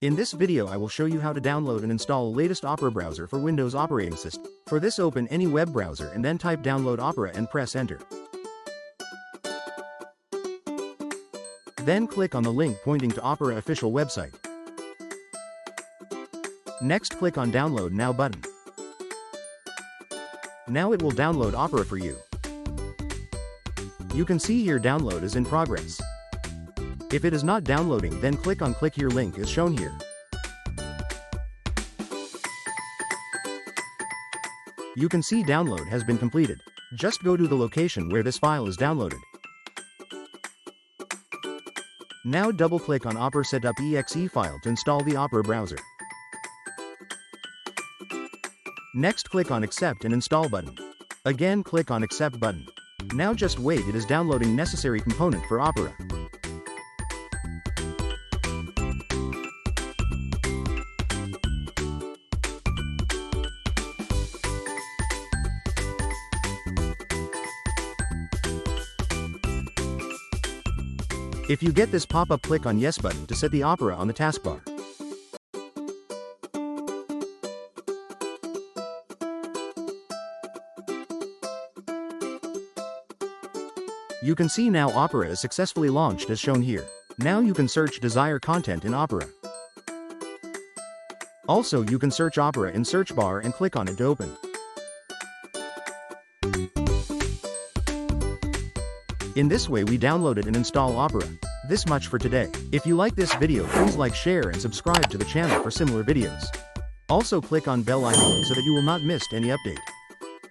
In this video I will show you how to download and install latest Opera browser for Windows operating system. For this, open any web browser and then type download Opera and press enter. Then click on the link pointing to Opera official website. Next, click on download now button. Now it will download Opera for you. You can see here download is in progress. If it is not downloading, then click here link as shown here. You can see download has been completed. Just go to the location where this file is downloaded. Now double click on Opera setup.exe file to install the Opera browser. Next, click on accept and install button. Again, click on accept button. Now just wait, it is downloading necessary component for Opera. If you get this pop-up, click on yes button to set the Opera on the taskbar. You can see now Opera is successfully launched as shown here. Now you can search desired content in Opera. Also, you can search Opera in search bar and click on it to open. In this way we downloaded and install Opera. This much for today. If you like this video, please like, share and subscribe to the channel for similar videos. Also click on bell icon so that you will not miss any update.